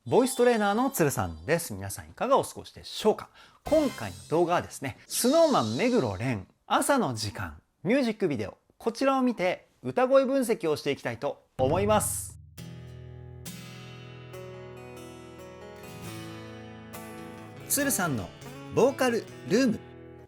ボイストレーナーのつるさんです。皆さんいかがお過ごしでしょうか。今回の動画はですね、SnowMan 目黒蓮朝の時間ミュージックビデオ、こちらを見て歌声分析をしていきたいと思います。つるさんのボーカルルーム。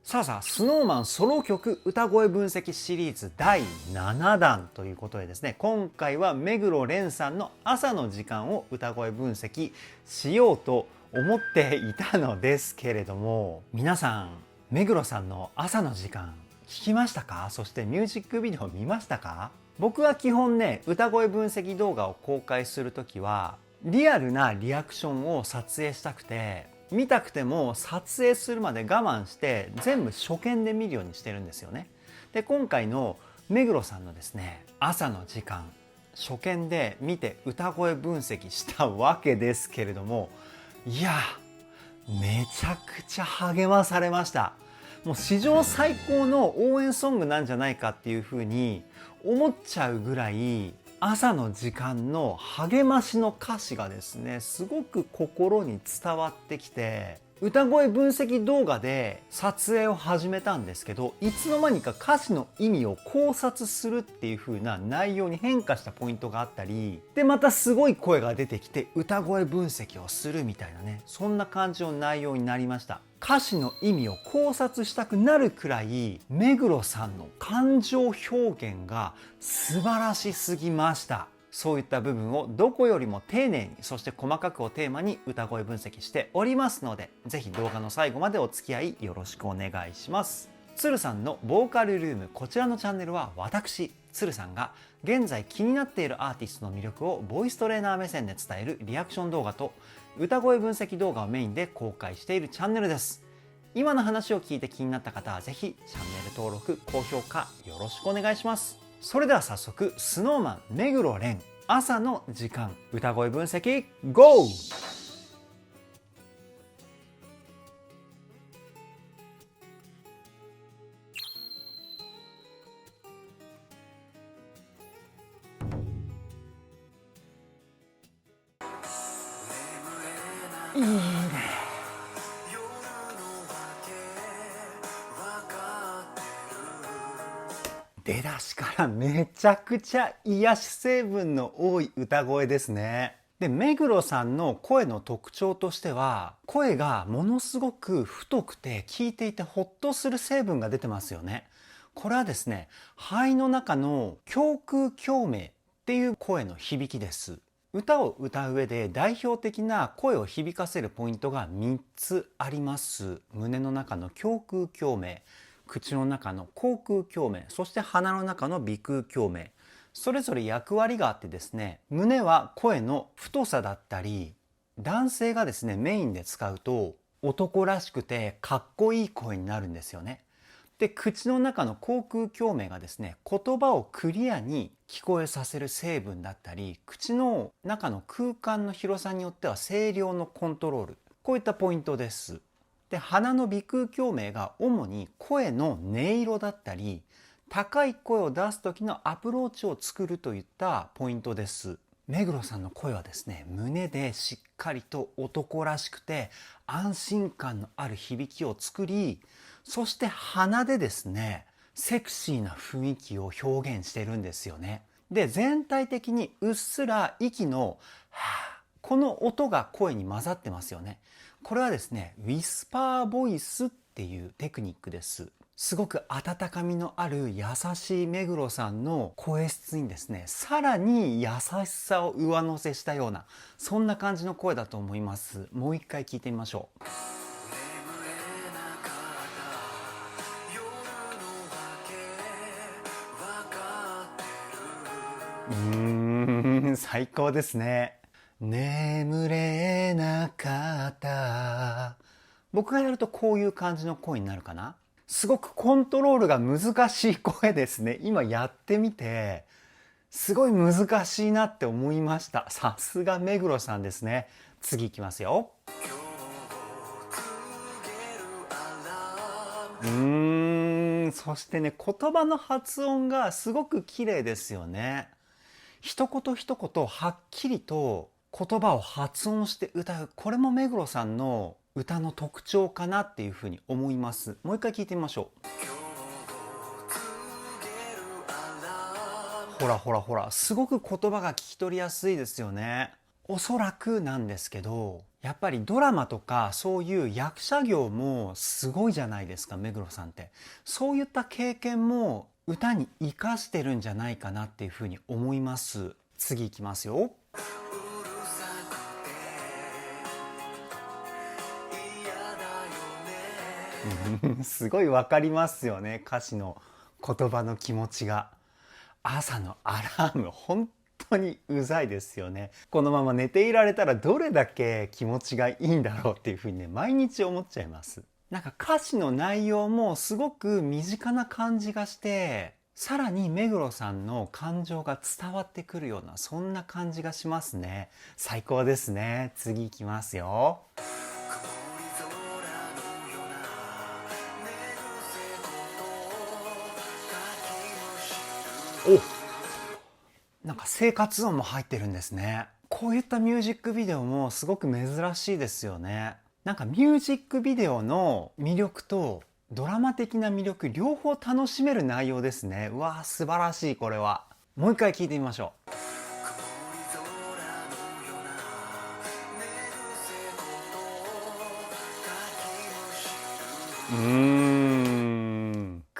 さあ SnowMan ソロ曲歌声分析シリーズ第7弾ということでですね、今回は目黒蓮さんの朝の時間を歌声分析しようと思っていたのですけれども、皆さん目黒さんの朝の時間聞きましたか？そしてミュージックビデオ見ましたか？僕は基本ね、歌声分析動画を公開するときはリアルなリアクションを撮影したくて、見たくても撮影するまで我慢して全部初見で見るようにしてるんですよね。で、今回の目黒さんのですね、朝の時間初見で見て歌声分析したわけですけれども、いやめちゃくちゃ励まされました。もう史上最高の応援ソングなんじゃないかっていうふうに思っちゃうぐらい、朝の時間の励ましの歌詞がですね、すごく心に伝わってきて、歌声分析動画で撮影を始めたんですけど、いつの間にか歌詞の意味を考察するっていう風な内容に変化したポイントがあったり、でまたすごい声が出てきて歌声分析をするみたいなね、そんな感じの内容になりました。歌詞の意味を考察したくなるくらい目黒さんの感情表現が素晴らしすぎました。そういった部分をどこよりも丁寧に、そして細かくをテーマに歌声分析しておりますので、ぜひ動画の最後までお付き合いよろしくお願いします。つるさんのボーカルルーム、こちらのチャンネルは私つるさんが現在気になっているアーティストの魅力をボイストレーナー目線で伝えるリアクション動画と歌声分析動画をメインで公開しているチャンネルです。今の話を聞いて気になった方はぜひチャンネル登録、高評価よろしくお願いします。それでは早速 SnowMan 目黒蓮朝の時間歌声分析 GO！ いいね。出だしからめちゃくちゃ癒し成分の多い歌声ですね。で、目黒さんの声の特徴としては、声がものすごく太くて聞いていてホッとする成分が出てますよね。これはですね、肺の中の胸腔共鳴っていう声の響きです。歌を歌う上で代表的な声を響かせるポイントが3つあります。胸の中の胸腔共鳴、口の中の口腔共鳴、そして鼻の中の鼻腔共鳴、それぞれ役割があってですね、胸は声の太さだったり、男性がですねメインで使うと男らしくてかっこいい声になるんですよね。で、口の中の口腔共鳴がですね、言葉をクリアに聞こえさせる成分だったり、口の中の空間の広さによっては声量のコントロール、こういったポイントです。で、鼻の鼻腔共鳴が主に声の音色だったり、高い声を出す時のアプローチを作るといったポイントです。目黒さんの声はですね、胸でしっかりと男らしくて安心感のある響きを作り、そして鼻でですね、セクシーな雰囲気を表現してるんですよね。で、全体的にうっすら息のはぁ、この音が声に混ざってますよね。これはですね、ウィスパーボイスっていうテクニックです。すごく温かみのある優しい目黒さんの声質にですね、さらに優しさを上乗せしたような、そんな感じの声だと思います。もう一回聞いてみましょう。最高ですね。眠れなかった。僕がやるとこういう感じの声になるかな。すごくコントロールが難しい声ですね。今やってみてすごい難しいなって思いました。さすが目黒さんですね。次いきますよ。そしてね、言葉の発音がすごく綺麗ですよね。一言一言はっきりと言葉を発音して歌う、これも目黒さんの歌の特徴かなっていうふうに思います。もう一回聞いてみましょう。ほらほらほら、すごく言葉が聞き取りやすいですよね。おそらくなんですけど、やっぱりドラマとかそういう役者業もすごいじゃないですか、目黒さんって。そういった経験も歌に生かしてるんじゃないかなっていうふうに思います。次いきますよ。すごいわかりますよね、歌詞の言葉の気持ちが。朝のアラーム本当にうざいですよね。このまま寝ていられたらどれだけ気持ちがいいんだろうっていうふうにね、毎日思っちゃいます。なんか歌詞の内容もすごく身近な感じがして、さらに目黒さんの感情が伝わってくるような、そんな感じがしますね。最高ですね。次いきますよ。お、なんか生活音も入ってるんですね。こういったミュージックビデオもすごく珍しいですよね。なんかミュージックビデオの魅力とドラマ的な魅力両方楽しめる内容ですね。うわー、素晴らしい。これはもう一回聞いてみましょ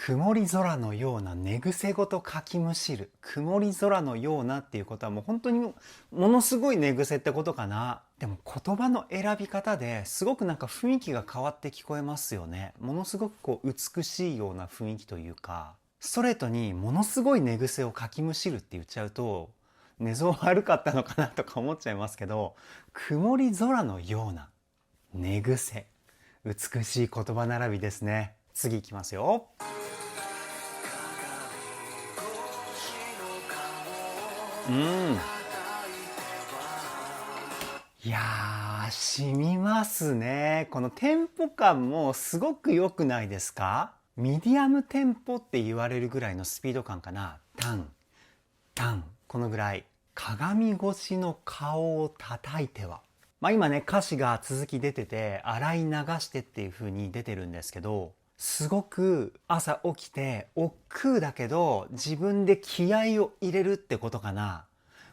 曇り空のような寝癖ごとかきむしる。曇り空のようなっていうことはもう本当にものすごい寝癖ってことかな。でも言葉の選び方ですごくなんか雰囲気が変わって聞こえますよね。ものすごくこう美しいような雰囲気というか、ストレートにものすごい寝癖をかきむしるって言っちゃうと寝相悪かったのかなとか思っちゃいますけど、曇り空のような寝癖、美しい言葉並びですね。次いきますよ。いやー、染みますね。このテンポ感もすごく良くないですか？ミディアムテンポって言われるぐらいのスピード感かな。タン、タン、このぐらい。鏡越しの顔を叩いては。まあ今ね、歌詞が続き出てて、洗い流してっていう風に出てるんですけど、すごく朝起きて、億劫だけど、自分で気合を入れるってことかな。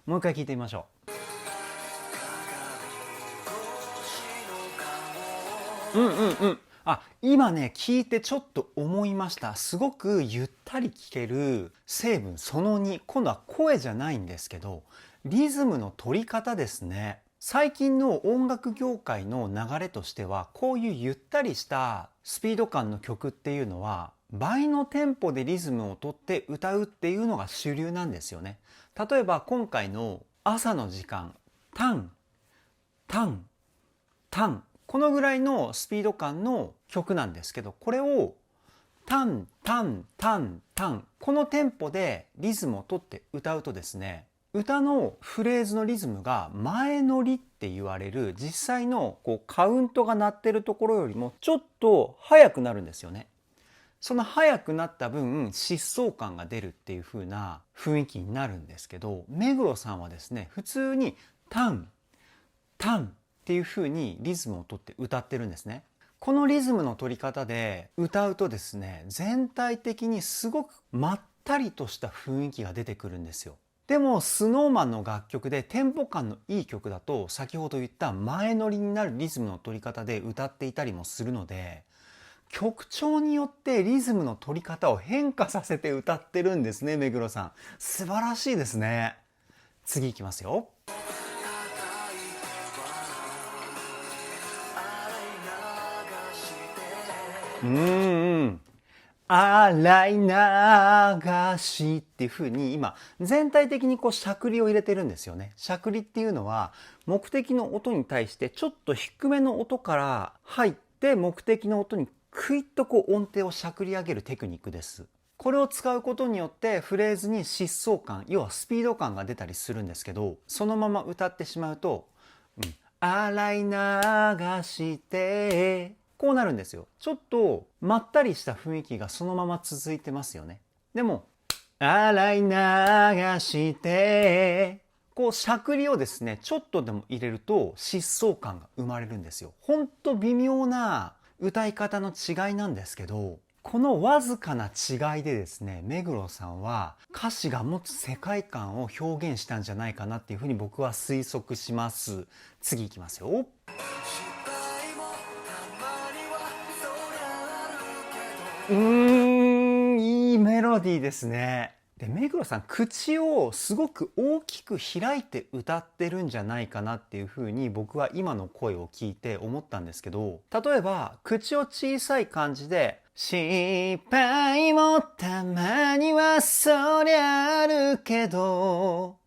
もう一回聞いてみましょう。あ、今ね、聞いてちょっと思いました。すごくゆったり聴ける成分その2。今度は声じゃないんですけど、リズムの取り方ですね。最近の音楽業界の流れとしては、こういうゆったりしたスピード感の曲っていうのは、倍のテンポでリズムをとって歌うっていうのが主流なんですよね。例えば今回の朝の時間、タン、タン、タン、このぐらいのスピード感の曲なんですけど、これをタンタンタンタン、このテンポでリズムをとって歌うとですね、歌のフレーズのリズムが前乗りって言われる実際のこうカウントが鳴ってるところよりもちょっと速くなるんですよね。その速くなった分疾走感が出るっていう風な雰囲気になるんですけど、目黒さんはですね、普通にタンタンっていう風にリズムをとって歌ってるんですね。このリズムの取り方で歌うとですね、全体的にすごくまったりとした雰囲気が出てくるんですよ。でも SnowMan の楽曲でテンポ感のいい曲だと、先ほど言った前乗りになるリズムの取り方で歌っていたりもするので、曲調によってリズムの取り方を変化させて歌ってるんですね、目黒さん。素晴らしいですね。次いきますよ。洗い流しっていう風に今全体的にこうしゃくりを入れてるんですよね。しゃくりっていうのは目的の音に対してちょっと低めの音から入って目的の音にクイッとこう音程をしゃくり上げるテクニックです。これを使うことによってフレーズに疾走感、要はスピード感が出たりするんですけど、そのまま歌ってしまうと、洗い流してこうなるんですよ。ちょっとまったりした雰囲気がそのまま続いてますよね。でも洗い流してこうしゃくりをですねちょっとでも入れると疾走感が生まれるんですよ。ほんと微妙な歌い方の違いなんですけど、このわずかな違いでですね目黒さんは歌詞が持つ世界観を表現したんじゃないかなっていうふうに僕は推測します。次いきますよ。いいメロディーですね。で目黒さん口をすごく大きく開いて歌ってるんじゃないかなっていうふうに僕は今の声を聞いて思ったんですけど、例えば口を小さい感じで失敗もたまにはそりゃあるけど、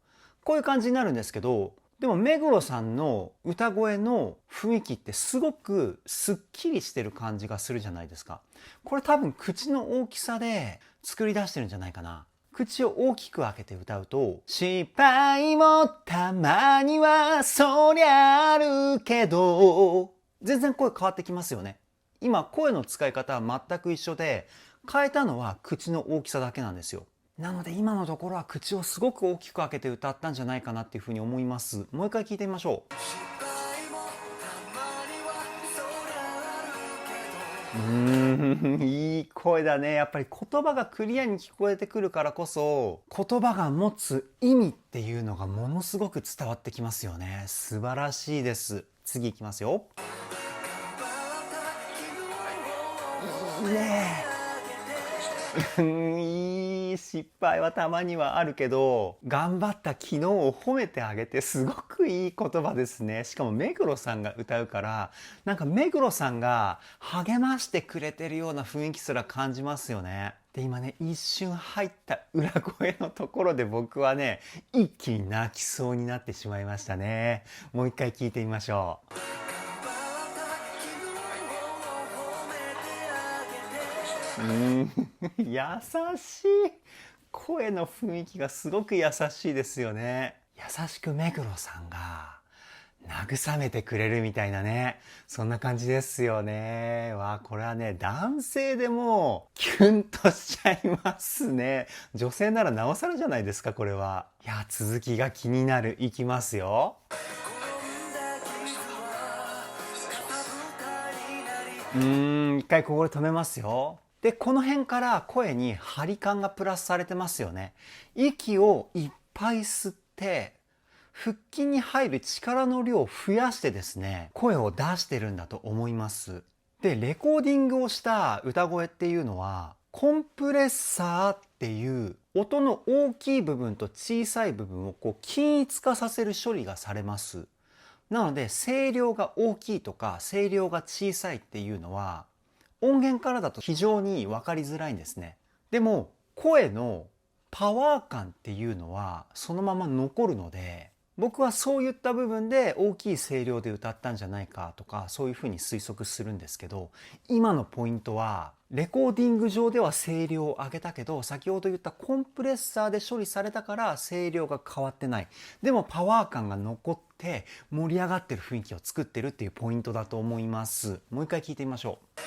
こういう感じになるんですけど、でも目黒さんの歌声の雰囲気ってすごくすっきりしてる感じがするじゃないですか。これ多分口の大きさで作り出してるんじゃないかな。口を大きく開けて歌うと失敗もたまにはそりゃあるけど、全然声変わってきますよね。今声の使い方は全く一緒で、変えたのは口の大きさだけなんですよ。なので今のところは口をすごく大きく開けて歌ったんじゃないかなっていうふうに思います。もう一回聞いてみましょう。いい声だね。やっぱり言葉がクリアに聞こえてくるからこそ、言葉が持つ意味っていうのがものすごく伝わってきますよね。素晴らしいです。次いきますよ。ねえ。いい失敗はたまにはあるけど、頑張った昨日を褒めてあげてすごくいい言葉ですね。しかも目黒さんが歌うから、なんか目黒さんが励ましてくれてるような雰囲気すら感じますよね。で今ね一瞬入った裏声のところで僕はね一気に泣きそうになってしまいましたね。もう一回聞いてみましょう。優しい。声の雰囲気がすごく優しいですよね。優しく目黒さんが慰めてくれるみたいなね。そんな感じですよね。これはね、男性でもキュンとしちゃいますね。女性ならなおさらじゃないですか、これは。いや、続きが気になる。いきますよ。一回ここで止めますよ。でこの辺から声に張り感がプラスされてますよね。息をいっぱい吸って腹筋に入る力の量を増やしてですね声を出してるんだと思います。でレコーディングをした歌声っていうのはコンプレッサーっていう音の大きい部分と小さい部分をこう均一化させる処理がされます。なので声量が大きいとか声量が小さいっていうのは音源からだと非常に分かりづらいんですね。でも声のパワー感っていうのはそのまま残るので、僕はそういった部分で大きい声量で歌ったんじゃないかとかそういうふうに推測するんですけど、今のポイントはレコーディング上では声量を上げたけど先ほど言ったコンプレッサーで処理されたから声量が変わってない。でもパワー感が残って盛り上がってる雰囲気を作ってるっていうポイントだと思います。もう一回聞いてみましょう。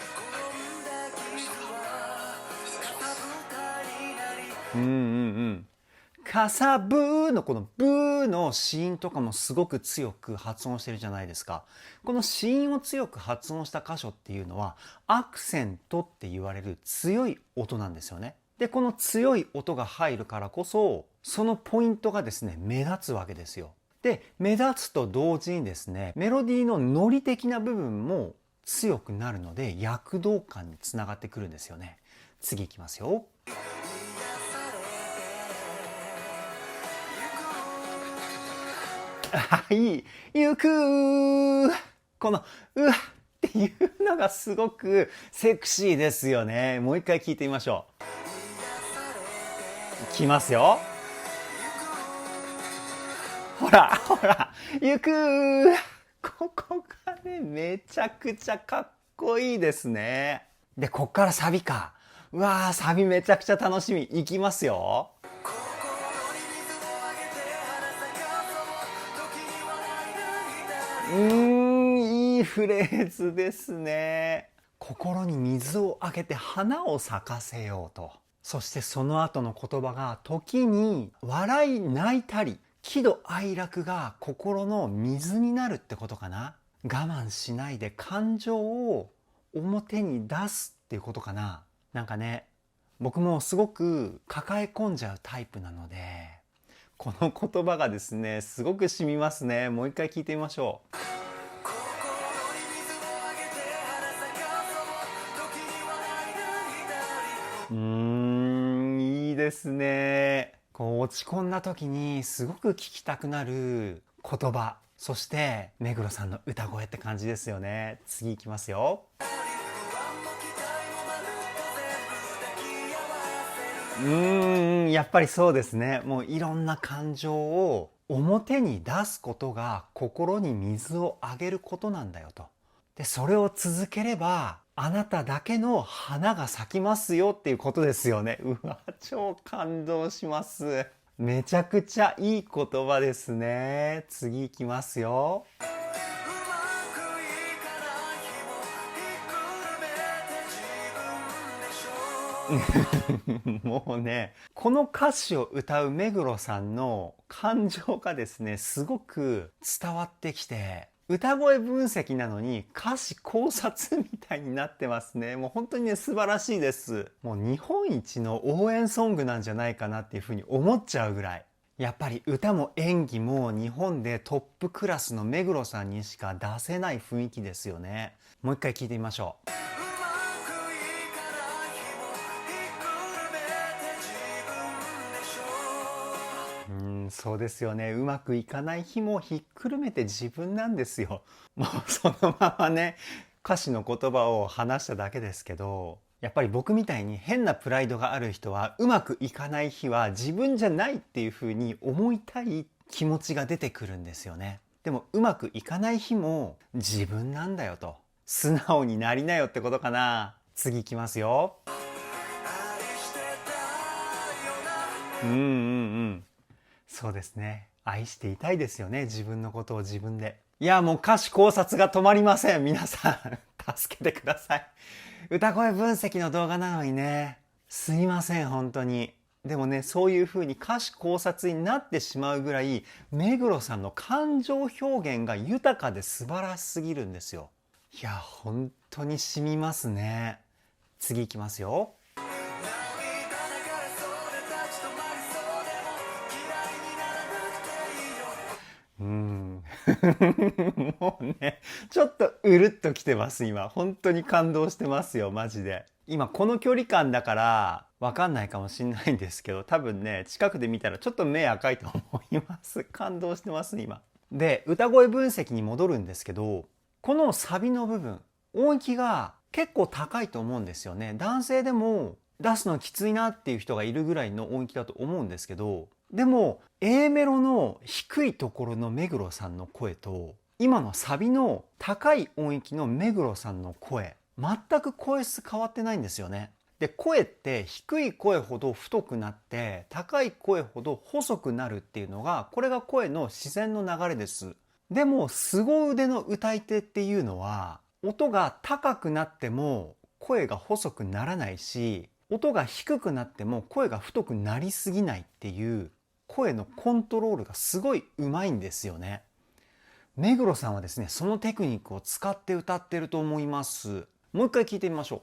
カサブーのこのブーの子音とかもすごく強く発音してるじゃないですか。この子音を強く発音した箇所っていうのはアクセントって言われる強い音なんですよね。でこの強い音が入るからこそそのポイントがですね目立つわけですよ。で目立つと同時にですねメロディーのノリ的な部分も強くなるので躍動感につながってくるんですよね。次いきますよ。はい、ゆくこのうわっていうのがすごくセクシーですよね。もう一回聞いてみましょう。いきますよ。ほらほらゆくここがねめちゃくちゃかっこいいですね。でこっからサビか。うわーサビめちゃくちゃ楽しみ。いきますよ。いいフレーズですね。心に水をあげて花を咲かせようと。そしてその後の言葉が時に笑い泣いたり喜怒哀楽が心の水になるってことかな。我慢しないで感情を表に出すっていうことかな。なんかね、僕もすごく抱え込んじゃうタイプなので、この言葉がですね、すごく染みますね。もう一回聞いてみましょう。いいですね。こう落ち込んだ時にすごく聞きたくなる言葉、そして目黒さんの歌声って感じですよね。次いきますよ。やっぱりそうですね。もういろんな感情を表に出すことが心に水をあげることなんだよと。で、それを続ければあなただけの花が咲きますよっていうことですよね。うわ、超感動します。めちゃくちゃいい言葉ですね。次いきますよ。もうね、この歌詞を歌う目黒さんの感情がですね、すごく伝わってきて、歌声分析なのに歌詞考察みたいになってますね。もう本当にね、素晴らしいです。もう日本一の応援ソングなんじゃないかなっていうふうに思っちゃうぐらい。やっぱり歌も演技も日本でトップクラスの目黒さんにしか出せない雰囲気ですよね。もう一回聞いてみましょう。そうですよね。うまくいかない日もひっくるめて自分なんですよ。もうそのままね、歌詞の言葉を話しただけですけど、やっぱり僕みたいに変なプライドがある人はうまくいかない日は自分じゃないっていうふうに思いたい気持ちが出てくるんですよね。でもうまくいかない日も自分なんだよと。素直になりなよってことかな。次いきますよ。そうですね。愛していたいですよね。自分のことを自分で。いや、もう歌詞考察が止まりません。皆さん、助けてください。歌声分析の動画なのにね。すいません、本当に。でもね、そういう風に歌詞考察になってしまうぐらい、目黒さんの感情表現が豊かで素晴らしすぎるんですよ。いや、本当に染みますね。次いきますよ。もうね、ちょっとうるっときてます、今。本当に感動してますよ、マジで。今、この距離感だから、わかんないかもしんないんですけど、多分ね、近くで見たらちょっと目赤いと思います。感動してます、今。で、歌声分析に戻るんですけど、このサビの部分、音域が結構高いと思うんですよね。男性でも出すのきついなっていう人がいるぐらいの音域だと思うんですけど、でも A メロの低いところの目黒さんの声と今のサビの高い音域の目黒さんの声、全く声質変わってないんですよね。で、声って低い声ほど太くなって高い声ほど細くなるっていうのが、これが声の自然の流れです。でも凄腕の歌い手っていうのは音が高くなっても声が細くならないし、音が低くなっても声が太くなりすぎないっていう声のコントロールがすごい上手いんですよね。目黒さんはですね、そのテクニックを使って歌ってると思います。もう一回聞いてみましょう。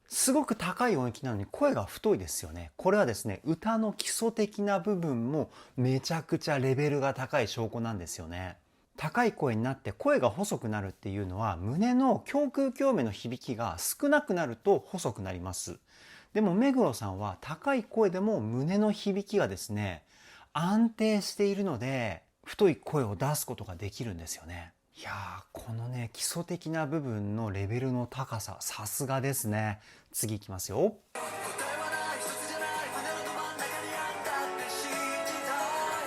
すごく高い音域なのに声が太いですよね。これはですね、歌の基礎的な部分もめちゃくちゃレベルが高い証拠なんですよね。高い声になって声が細くなるっていうのは、胸の胸腔共鳴の響きが少なくなると細くなります。でも目黒さんは高い声でも胸の響きがですね、安定しているので太い声を出すことができるんですよね。いやー、このね、基礎的な部分のレベルの高さ、さすがですね。次いきますよ。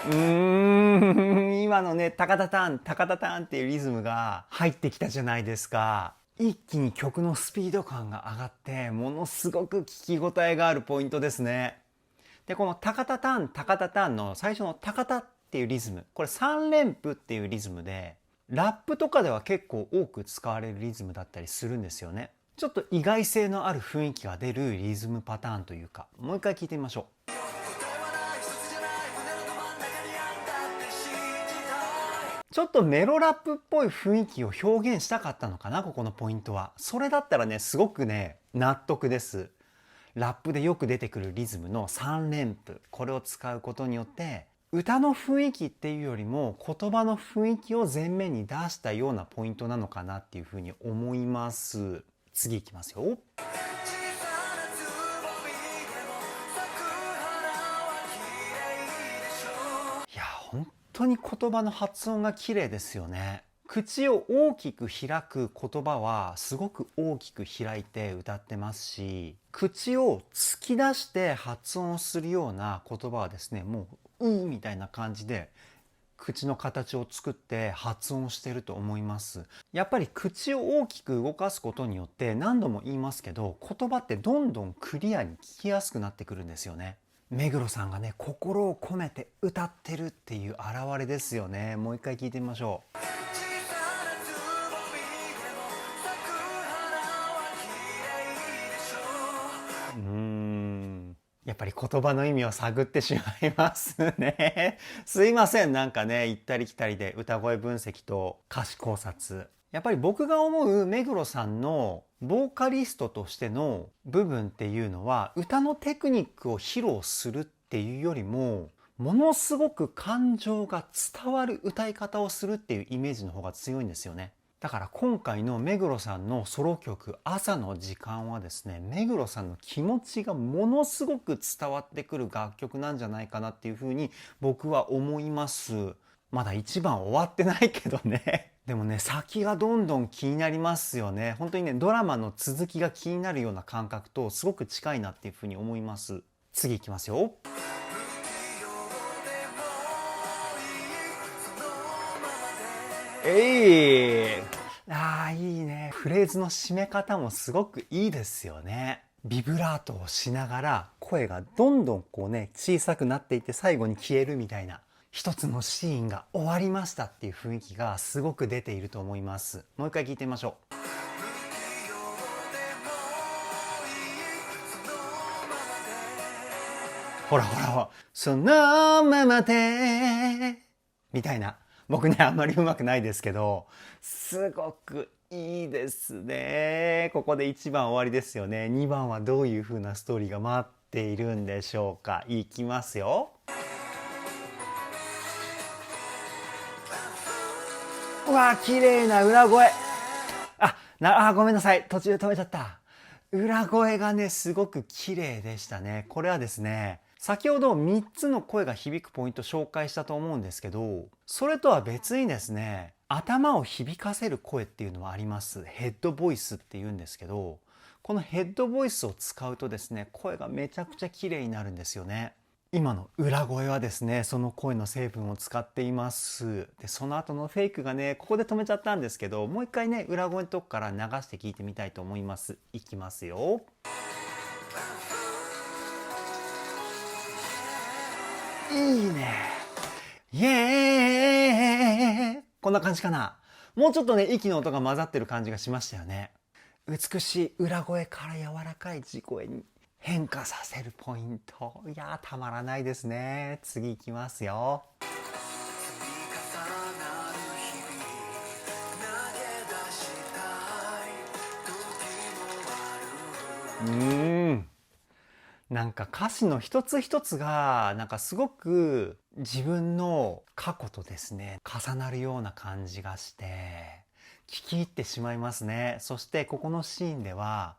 今のね、タカタタン、タカタタンっていうリズムが入ってきたじゃないですか。一気に曲のスピード感が上がって、ものすごく聞き応えがあるポイントですね。で、このタカタタン、タカタタンの最初のタカタっていうリズム、これ3連符っていうリズムで、ラップとかでは結構多く使われるリズムだったりするんですよね。ちょっと意外性のある雰囲気が出るリズムパターンというか、もう一回聞いてみましょう。ちょっとメロラップっぽい雰囲気を表現したかったのかな、ここのポイントは。それだったらね、すごくね、納得です。ラップでよく出てくるリズムの3連符、これを使うことによって、歌の雰囲気っていうよりも言葉の雰囲気を前面に出したようなポイントなのかなっていうふうに思います。次いきますよ。いや、本当に言葉の発音が綺麗ですよね。口を大きく開く言葉はすごく大きく開いて歌ってますし、口を突き出して発音するような言葉はですね、もうみたいな感じで口の形を作って発音してると思います。やっぱり口を大きく動かすことによって、何度も言いますけど、言葉ってどんどんクリアに聞きやすくなってくるんですよね。目黒さんがね、心を込めて歌ってるっていう表れですよね。もう一回聞いてみましょう。やっぱり言葉の意味を探ってしまいますね。すいません、なんかね、行ったり来たりで歌声分析と歌詞考察。やっぱり僕が思う目黒さんのボーカリストとしての部分っていうのは、歌のテクニックを披露するっていうよりも、ものすごく感情が伝わる歌い方をするっていうイメージの方が強いんですよね。だから今回の目黒さんのソロ曲朝の時間はですね、目黒さんの気持ちがものすごく伝わってくる楽曲なんじゃないかなっていうふうに僕は思います。まだ一番終わってないけどね。でもね、先がどんどん気になりますよね。本当にね、ドラマの続きが気になるような感覚とすごく近いなっていうふうに思います。次いきますよ。いいね。フレーズの締め方もすごくいいですよね。ビブラートをしながら声がどんどんこうね、小さくなっていって最後に消えるみたいな、一つのシーンが終わりましたっていう雰囲気がすごく出ていると思います。もう一回聞いてみましょう。ほらほら、そのままでみたいな。僕ね、あんまりうまくないですけど、すごくいいですね。ここで1番終わりですよね。2番はどういう風なストーリーが待っているんでしょうか。いきますよ。うわ、綺麗な裏声。ごめんなさい。途中で止めちゃった。裏声がね、すごく綺麗でしたね。これはですね、先ほど3つの声が響くポイント紹介したと思うんですけど、それとは別にですね、頭を響かせる声っていうのはあります。ヘッドボイスって言うんですけど、このヘッドボイスを使うとですね、声がめちゃくちゃ綺麗になるんですよね。今の裏声はですね、その声の成分を使っています。で、その後のフェイクがね、ここで止めちゃったんですけど、もう一回ね、裏声のとこから流して聞いてみたいと思います。いきますよ。いいね。イエーイ。こんな感じかな。もうちょっとね、息の音が混ざってる感じがしましたよね。美しい裏声から柔らかい地声に変化させるポイント。いやー、たまらないですね。次いきますよ。なんか歌詞の一つ一つがなんかすごく自分の過去とですね重なるような感じがして聞き入ってしまいますね。そしてここのシーンでは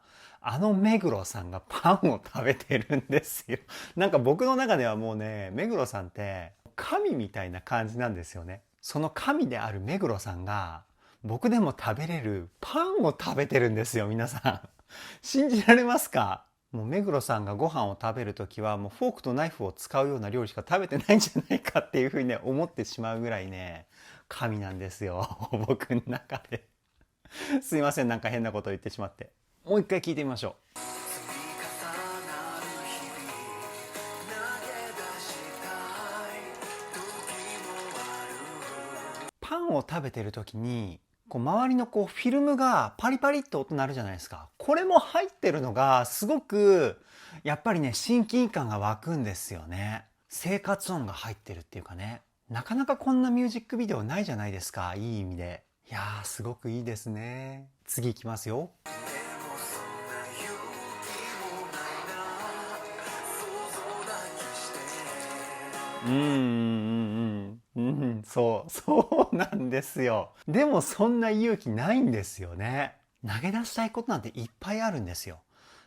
目黒さんがパンを食べてるんですよ。なんか僕の中ではもうね、目黒さんって神みたいな感じなんですよね。その神である目黒さんが僕でも食べれるパンを食べてるんですよ、皆さん。信じられますか？もう目黒さんがご飯を食べるときはもうフォークとナイフを使うような料理しか食べてないんじゃないかっていうふうにね思ってしまうぐらいね神なんですよ僕の中で。すいません、なんか変なこと言ってしまって。もう一回聞いてみましょう。パンを食べてる時にこう周りのこうフィルムがパリパリって音鳴るじゃないですか。これも入ってるのがすごくやっぱりね親近感が湧くんですよね。生活音が入ってるっていうかね、なかなかこんなミュージックビデオないじゃないですか、いい意味で。いやーすごくいいですね。次いきますよ。そうなんですよ。でもそんな勇気ないんですよね。投げ出したいことなんていっぱいあるんですよ。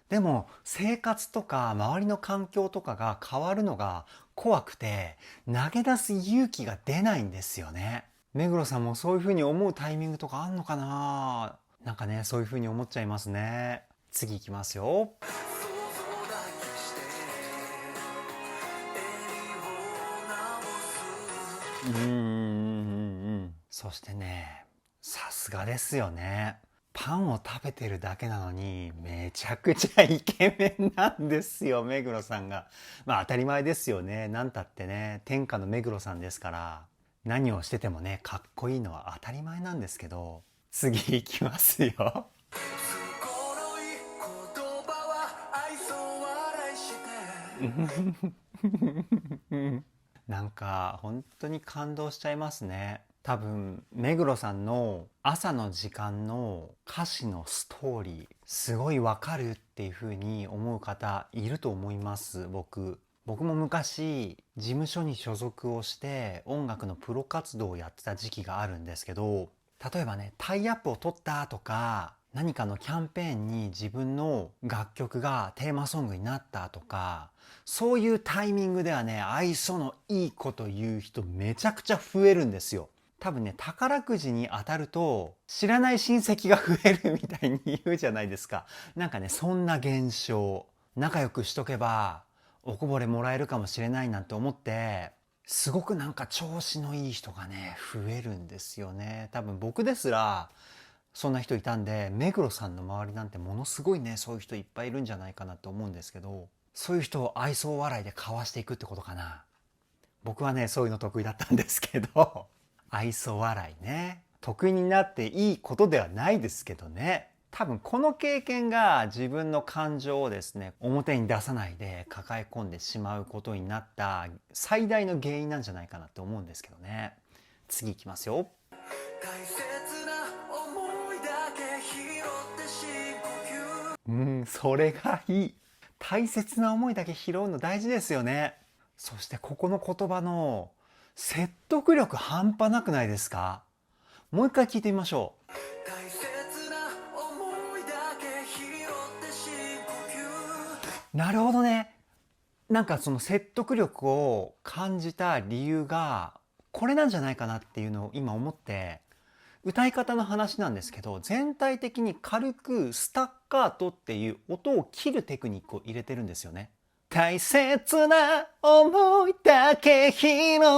でも生活とか周りの環境とかが変わるのが怖くて投げ出す勇気が出ないんですよね。目黒さんもそういうふうに思うタイミングとかあんのかな。なんかね、そういうふうに思っちゃいますね。次いきますよ。そしてね、さすがですよね。パンを食べてるだけなのにめちゃくちゃイケメンなんですよ、目黒さんが。まあ当たり前ですよね。なんたってね、天下の目黒さんですから、何をしててもね、かっこいいのは当たり前なんですけど、次いきますよ。なんか本当に感動しちゃいますね。多分目黒さんの朝の時間の歌詞のストーリーすごいわかるっていう風に思う方いると思います。僕も昔事務所に所属をして音楽のプロ活動をやってた時期があるんですけど、例えばねタイアップを取ったとか何かのキャンペーンに自分の楽曲がテーマソングになったとか、そういうタイミングではね愛想のいいこと言う人めちゃくちゃ増えるんですよ。多分ね宝くじに当たると知らない親戚が増えるみたいに言うじゃないですか。なんかねそんな現象、仲良くしとけばおこぼれもらえるかもしれないなんて思ってすごくなんか調子のいい人がね増えるんですよね。多分僕ですらそんな人いたんで、目黒さんの周りなんてものすごいねそういう人いっぱいいるんじゃないかなと思うんですけど、そういう人を愛想笑いでかわしていくってことかな。僕はねそういうの得意だったんですけど愛想笑いね得意になっていいことではないですけどね、多分この経験が自分の感情をですね表に出さないで抱え込んでしまうことになった最大の原因なんじゃないかなと思うんですけどね。次いきますよ。それがいい。大切な思いだけ拾うの大事ですよね。そしてここの言葉の説得力半端なくないですか？もう一回聞いてみましょう。なるほどね。なんかその説得力を感じた理由がこれなんじゃないかなっていうのを今思って、歌い方の話なんですけど全体的に軽くスタッカートっていう音を切るテクニックを入れてるんですよね。大切な思いだけ拾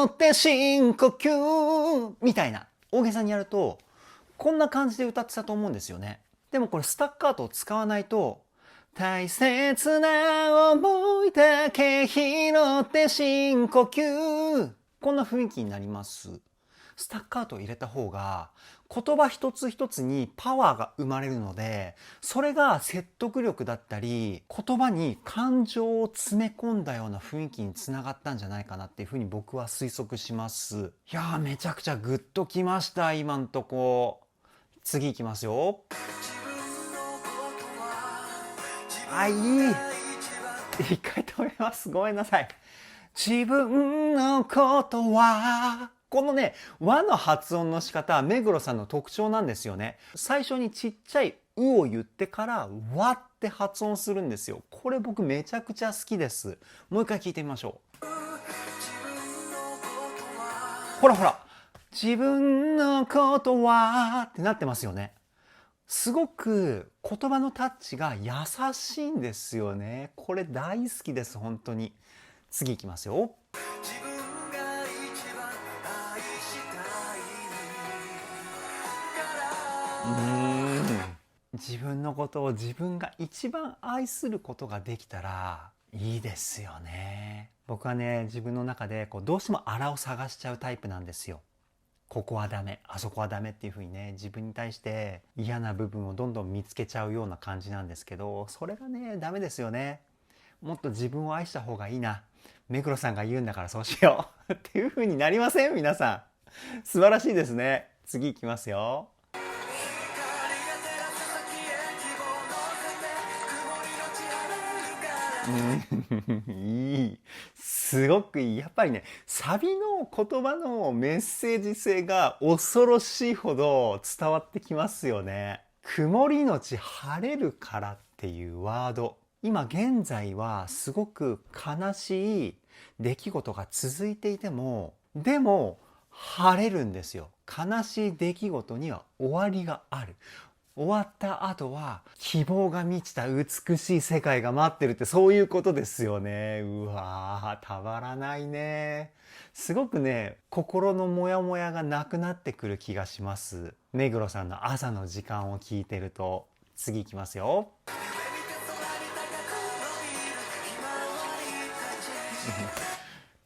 って深呼吸みたいな大げさにやるとこんな感じで歌ってたと思うんですよね。でもこれスタッカートを使わないと大切な思いだけ拾って深呼吸、こんな雰囲気になります。スタッカートを入れた方が言葉一つ一つにパワーが生まれるので、それが説得力だったり言葉に感情を詰め込んだような雰囲気につながったんじゃないかなっていうふうに僕は推測します。いやーめちゃくちゃグッときました今んとこ。次いきますよ。あ、いい。一回止めます。ごめんなさい。自分のことは、このね和の発音の仕方は目黒さんの特徴なんですよね。最初にちっちゃいうを言ってから和って発音するんですよ。これ僕めちゃくちゃ好きです。もう一回聞いてみましょう。ほらほら、自分のことはってなってますよね。すごく言葉のタッチが優しいんですよね。これ大好きです本当に。次いきますよ。自分のことを自分が一番愛することができたらいいですよね。僕はね自分の中でどうしてもあらを探しちゃうタイプなんですよ。ここはダメ、あそこはダメっていう風にね、自分に対して嫌な部分をどんどん見つけちゃうような感じなんですけど、それがね、ダメですよね。もっと自分を愛した方がいいな。目黒さんが言うんだからそうしようっていう風になりません？皆さん。素晴らしいですね。次いきますよ。いい。すごくいい。やっぱりね、サビの言葉のメッセージ性が恐ろしいほど伝わってきますよね。曇りのち晴れるからっていうワード。今現在はすごく悲しい出来事が続いていても、でも晴れるんですよ。悲しい出来事には終わりがある。終わった後は希望が満ちた美しい世界が待ってるって、そういうことですよね。うわー、たまらないね。すごくね、心のモヤモヤがなくなってくる気がします。目黒さんの朝の時間を聞いてると。次いきますよ。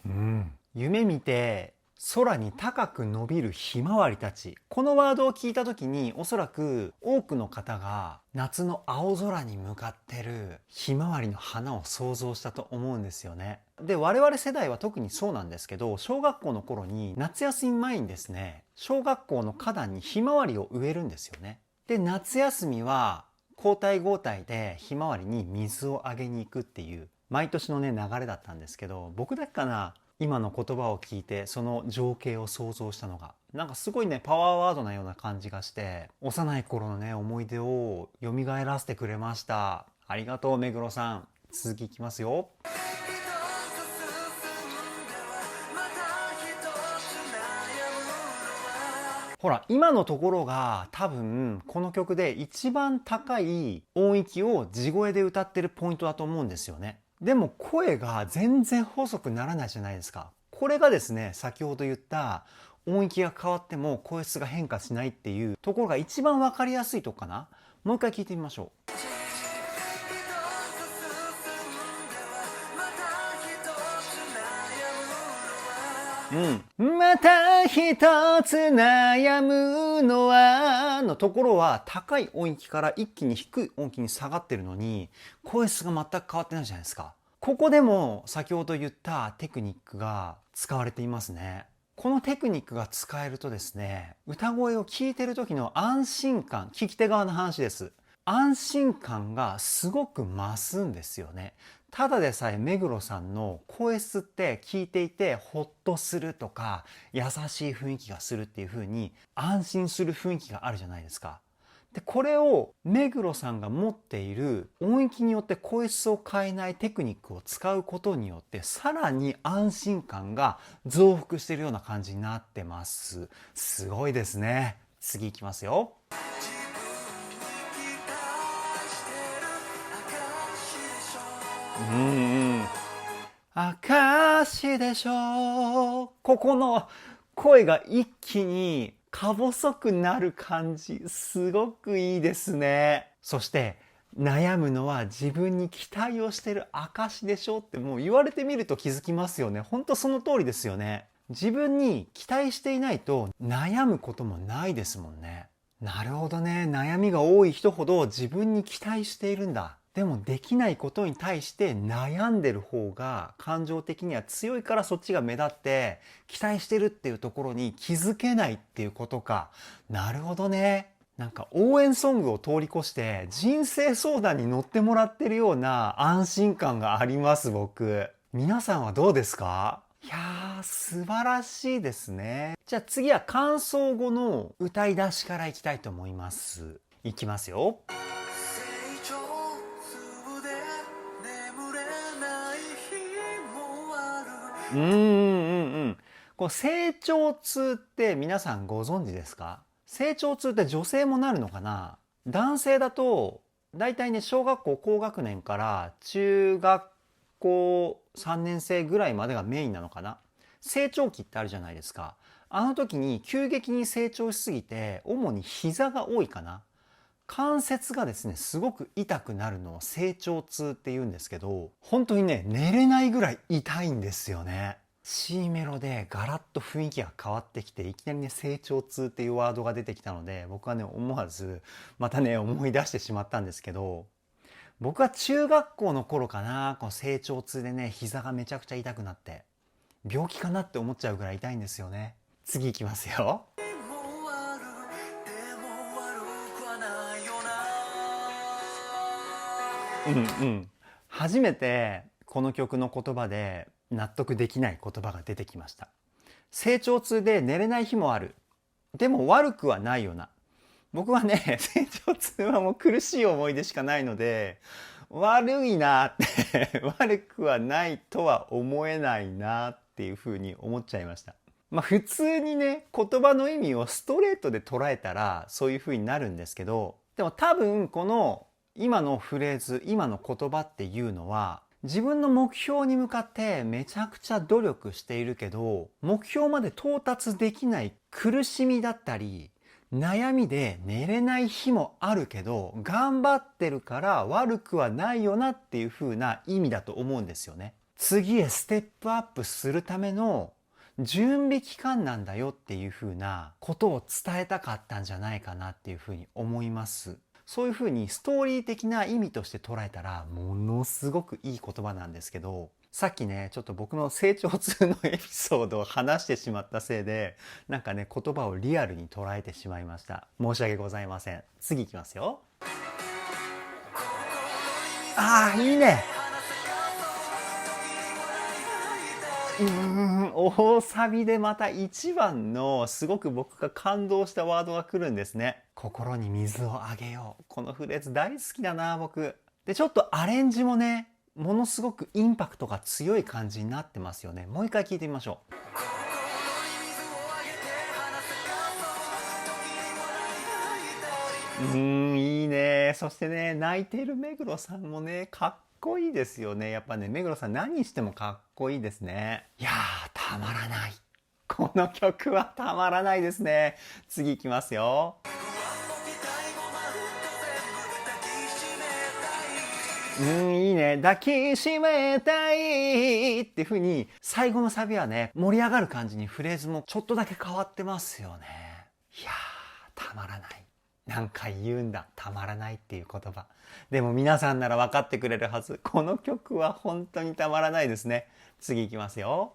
うん、夢見て空に高く伸びるひまわりたち。このワードを聞いた時に、おそらく多くの方が夏の青空に向かってるひまわりの花を想像したと思うんですよね。で、我々世代は特にそうなんですけど、小学校の頃に夏休み前にですね、小学校の花壇にひまわりを植えるんですよね。で、夏休みは交代交代でひまわりに水をあげに行くっていう毎年のね、流れだったんですけど、僕だけかな、今の言葉を聞いてその情景を想像したのが、なんかすごいね、パワーワードなような感じがして、幼い頃のね、思い出を蘇らせてくれました。ありがとう、目黒さん。続きいきますよ。ほら、今のところが多分この曲で一番高い音域を地声で歌ってるポイントだと思うんですよね。でも声が全然細くならないじゃないですか。これがですね、先ほど言った音域が変わっても声質が変化しないっていうところが一番わかりやすいとこかな。もう一回聞いてみましょう。うん。また一つ悩むのはのところは高い音域から一気に低い音域に下がってるのに、声質が全く変わってないじゃないですか。ここでも先ほど言ったテクニックが使われていますね。このテクニックが使えるとですね、歌声を聞いてる時の安心感、聞き手側の話です。安心感がすごく増すんですよね。ただでさえ目黒さんの声質って聞いていてホッとするとか優しい雰囲気がするっていう風に安心する雰囲気があるじゃないですか。で、これを目黒さんが持っている音域によって声質を変えないテクニックを使うことによってさらに安心感が増幅しているような感じになってます。すごいですね。次いきますよ。証でしょ。ここの声が一気にか細くなる感じ、すごくいいですね。そして悩むのは自分に期待をしてる証でしょってもう言われてみると気づきますよね。ほんとその通りですよね。自分に期待していないと悩むこともないですもんね。なるほどね。悩みが多い人ほど自分に期待しているんだ。でもできないことに対して悩んでる方が感情的には強いから、そっちが目立って期待してるっていうところに気づけないっていうことか。なるほどね。なんか応援ソングを通り越して人生相談に乗ってもらってるような安心感があります、僕。皆さんはどうですか？いやー、素晴らしいですね。じゃあ次は感想後の歌い出しからいきたいと思います。いきますよ。こう成長痛って皆さんご存知ですか？成長痛って女性もなるのかな？男性だとだいたいね、小学校高学年から中学校3年生ぐらいまでがメインなのかな。成長期ってあるじゃないですか。あの時に急激に成長しすぎて主に膝が多いかな。関節がですね、すごく痛くなるのを成長痛って言うんですけど、本当にね、寝れないぐらい痛いんですよね。C メロでガラッと雰囲気が変わってきて、いきなりね、成長痛っていうワードが出てきたので、僕はね、思わずまたね、思い出してしまったんですけど、僕は中学校の頃かな、この成長痛でね、膝がめちゃくちゃ痛くなって、病気かなって思っちゃうぐらい痛いんですよね。次いきますよ。初めてこの曲の言葉で納得できない言葉が出てきました。成長痛で寝れない日もある。でも悪くはないよな。僕はね、成長痛はもう苦しい思い出しかないので、悪いなって悪くはないとは思えないなっていうふうに思っちゃいました。普通にね、言葉の意味をストレートで捉えたらそういうふうになるんですけど、でも多分この今のフレーズ、今の言葉っていうのは、自分の目標に向かってめちゃくちゃ努力しているけど、目標まで到達できない苦しみだったり、悩みで寝れない日もあるけど、頑張ってるから悪くはないよなっていう風な意味だと思うんですよね。次へステップアップするための準備期間なんだよっていう風なことを伝えたかったんじゃないかなっていう風に思います。そういう風にストーリー的な意味として捉えたらものすごくいい言葉なんですけど、さっきね、ちょっと僕の成長痛のエピソードを話してしまったせいで、なんかね、言葉をリアルに捉えてしまいました。申し訳ございません。次いきますよ。ああ、いいね。大サビでまた一番のすごく僕が感動したワードが来るんですね。心に水をあげよう。このフレーズ大好きだな、僕。で、ちょっとアレンジもね、ものすごくインパクトが強い感じになってますよね。もう一回聞いてみましょう。いいね。そしてね、泣いている目黒さんもね、かっこいいですよね。やっぱね、目黒さん何してもかっこいいですね。いやー、たまらない。この曲はたまらないですね。次いきますよ。いいね。抱きしめたいっていう風に、最後のサビはね、盛り上がる感じにフレーズもちょっとだけ変わってますよね。いやー、たまらない。何回言うんだ。たまらないっていう言葉。でも皆さんなら分かってくれるはず。この曲は本当にたまらないですね。次いきますよ。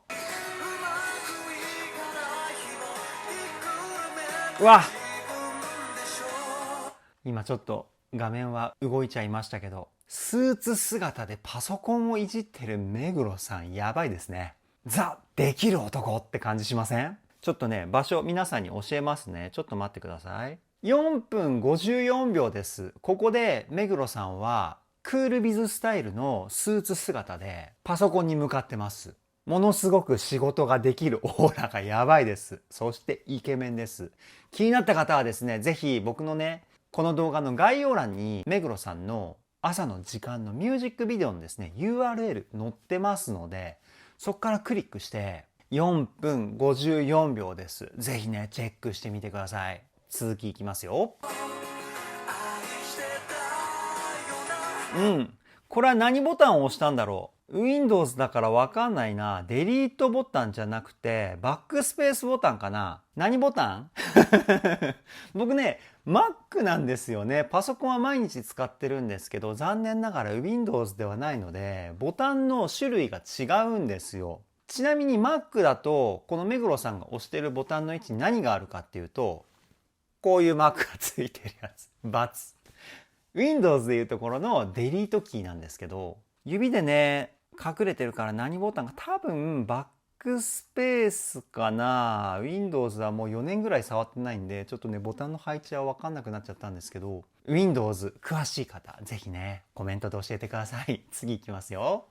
うわ！今ちょっと画面は動いちゃいましたけど、スーツ姿でパソコンをいじってる目黒さんやばいですね。ザ・できる男って感じしません？ちょっとね、場所皆さんに教えますね。ちょっと待ってください。4分54秒です。ここで目黒さんはクールビズスタイルのスーツ姿でパソコンに向かってます。ものすごく仕事ができるオーラがやばいです。そしてイケメンです。気になった方はですね、ぜひ僕のね、この動画の概要欄に目黒さんの朝の時間のミュージックビデオのですね、URL 載ってますので、そこからクリックして4分54秒です。ぜひね、チェックしてみてください。続きいきますよ。これは何ボタンを押したんだろう。Windows だからわかんないな。デリートボタンじゃなくて、バックスペースボタンかな。何ボタン？僕ね、Mac なんですよね。パソコンは毎日使ってるんですけど、残念ながら Windows ではないので、ボタンの種類が違うんですよ。ちなみに Mac だと、この目黒さんが押してるボタンの位置に何があるかっていうと、こういうマークがついてるやつ。×。Windows でいうところのデリートキーなんですけど、指でね、隠れてるから何ボタンか多分バックスペースかな。Windows はもう4年ぐらい触ってないんで、ちょっとね、ボタンの配置はわかんなくなっちゃったんですけど、Windows 詳しい方、ぜひね、コメントで教えてください。次いきますよ。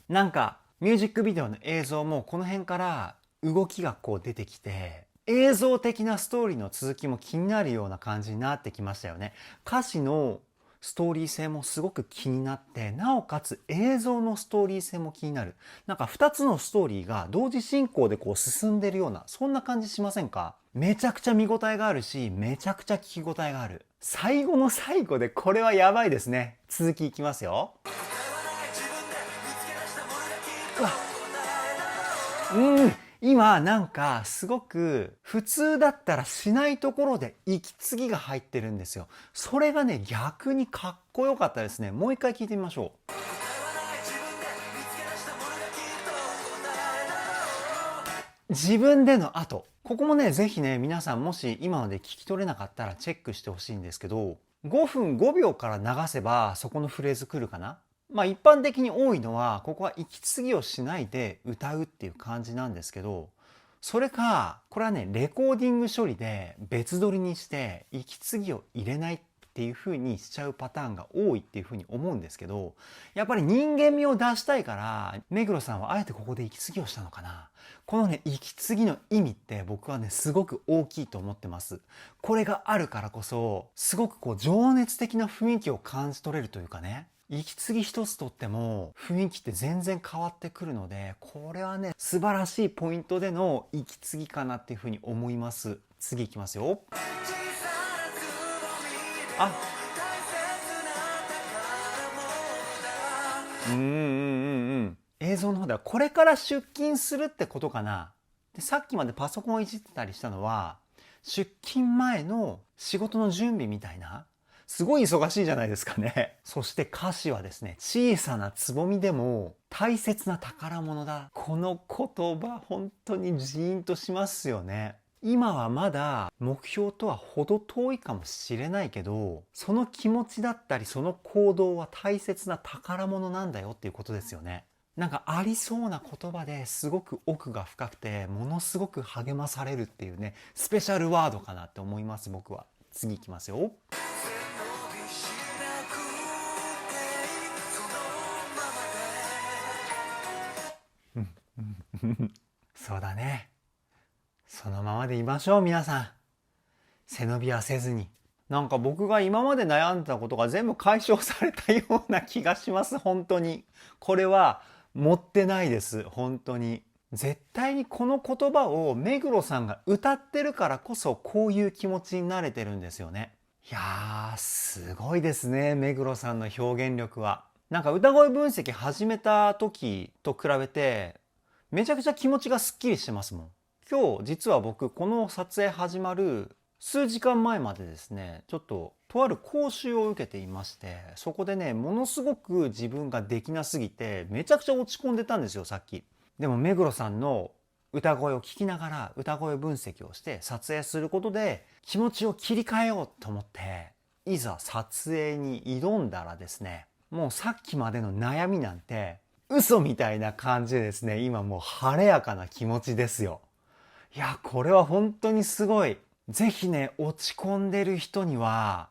なんかミュージックビデオの映像もこの辺から動きがこう出てきて、映像的なストーリーの続きも気になるような感じになってきましたよね。歌詞のストーリー性もすごく気になって、なおかつ映像のストーリー性も気になる。なんか2つのストーリーが同時進行でこう進んでるような、そんな感じしませんか？めちゃくちゃ見応えがあるし、めちゃくちゃ聞き応えがある。最後の最後でこれはやばいですね。続きいきますよ。うわ、今なんかすごく普通だったらしないところで息継ぎが入ってるんですよ。それがね、逆にかっこよかったですね。もう一回聞いてみましょう。自分での後。ここもね、ぜひね、皆さんもし今ので聞き取れなかったらチェックしてほしいんですけど、5分5秒から流せばそこのフレーズ来るかな。まあ一般的に多いのは、ここは息継ぎをしないで歌うっていう感じなんですけど、それか、これはね、レコーディング処理で別撮りにして息継ぎを入れないっていう風にしちゃうパターンが多いっていう風に思うんですけど、やっぱり人間味を出したいから、目黒さんはあえてここで息継ぎをしたのかな。このね、息継ぎの意味って僕はね、すごく大きいと思ってます。これがあるからこそ、すごくこう情熱的な雰囲気を感じ取れるというかね、息継ぎ一つとっても雰囲気って全然変わってくるので、これはね、素晴らしいポイントでの息継ぎかなっていうふうに思います。次いきますよ。あ、映像の方ではこれから出勤するってことかな。で、さっきまでパソコンをいじってたりしたのは、出勤前の仕事の準備みたいな、すごい忙しいじゃないですかね。そして歌詞はですね、小さなつぼみでも大切な宝物だ。この言葉、本当にジーンとしますよね。今はまだ目標とは程遠いかもしれないけど、その気持ちだったりその行動は大切な宝物なんだよっていうことですよね。なんかありそうな言葉ですごく奥が深くてものすごく励まされるっていうね、スペシャルワードかなって思います。僕は。次いきますよ。そうだね。そのままでいましょう、皆さん。背伸びはせずに。なんか僕が今まで悩んでたことが全部解消されたような気がします。本当に。これは持ってないです。本当に。絶対にこの言葉を目黒さんが歌ってるからこそこういう気持ちになれてるんですよね。いやー、すごいですね。目黒さんの表現力は。なんか歌声分析始めた時と比べてめちゃくちゃ気持ちがスッキリしてますもん。今日実は僕この撮影始まる数時間前までですね、ちょっととある講習を受けていまして、そこでね、ものすごく自分ができなすぎてめちゃくちゃ落ち込んでたんですよ、さっき。でも目黒さんの歌声を聞きながら歌声分析をして撮影することで気持ちを切り替えようと思って、いざ撮影に挑んだらですね、もうさっきまでの悩みなんて嘘みたいな感じでですね、今もう晴れやかな気持ちですよ。いや、これは本当にすごい。ぜひね、落ち込んでる人には、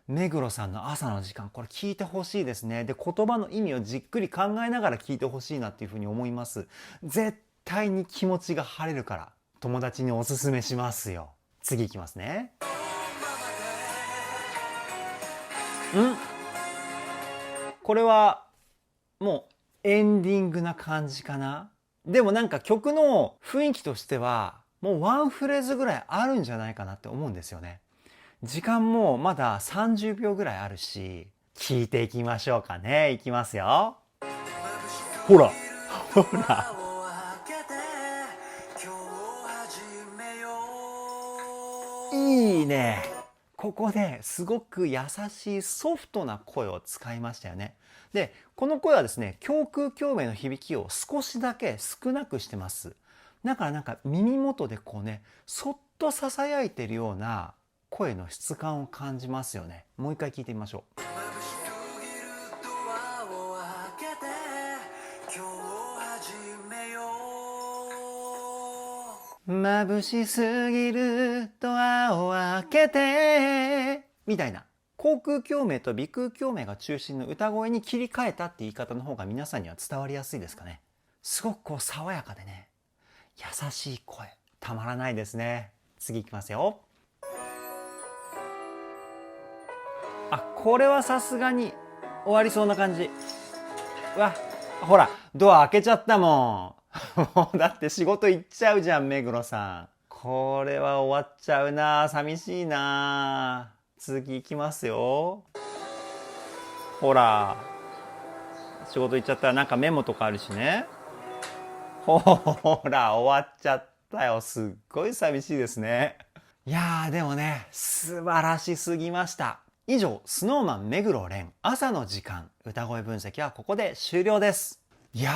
目黒さんの朝の時間、これ聞いてほしいですね。で、言葉の意味をじっくり考えながら聞いてほしいなっていうふうに思います。絶対に気持ちが晴れるから、友達におすすめしますよ。次いきますね。これは、もうエンディングな感じかな。でもなんか曲の雰囲気としては、もうワンフレーズぐらいあるんじゃないかなって思うんですよね。時間もまだ30秒ぐらいあるし、聞いていきましょうかね。いきますよ。ほら、ほら。いいね。ここですごく優しいソフトな声を使いましたよね。で、この声はですね、胸腔共鳴の響きを少しだけ少なくしてます。だからなんか耳元でこうね、そっと囁いてるような声の質感を感じますよね。もう一回聞いてみましょう。眩しすぎるドアを開けてみたいな、口腔共鳴と鼻腔共鳴が中心の歌声に切り替えたって言い方の方が皆さんには伝わりやすいですかね。すごくこう爽やかでね、優しい声、たまらないですね。次いきますよ。あ、これはさすがに終わりそうな感じ。うわ、ほらドア開けちゃったもん。もうだって仕事行っちゃうじゃん、目黒さん。これは終わっちゃうな。寂しいな。次行きますよ。ほら、仕事行っちゃったらなんかメモとかあるしね。ほら、終わっちゃったよ。すっごい寂しいですね。いやー、でもね、素晴らしすぎました。以上、SnowMan 目黒蓮朝の時間歌声分析はここで終了です。いやー、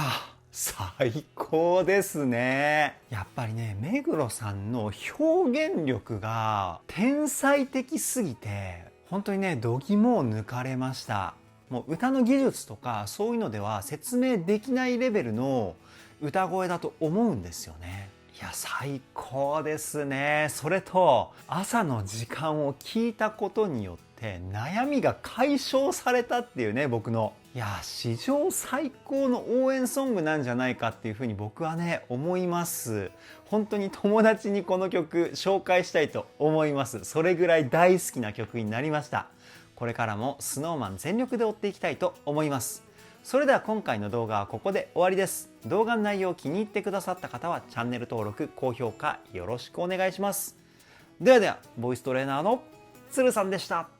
最高ですね。やっぱりね、目黒さんの表現力が天才的すぎて、本当にね、度肝を抜かれました。もう歌の技術とかそういうのでは説明できないレベルの歌声だと思うんですよね。いや、最高ですね。それと朝の時間を聞いたことによって悩みが解消されたっていうね、僕の。いや、史上最高の応援ソングなんじゃないかっていうふうに僕はね、思います。本当に友達にこの曲紹介したいと思います。それぐらい大好きな曲になりました。これからも SnowMan 全力で追っていきたいと思います。それでは今回の動画はここで終わりです。動画の内容を気に入ってくださった方はチャンネル登録、高評価よろしくお願いします。ではでは、ボイストレーナーのつるさんでした。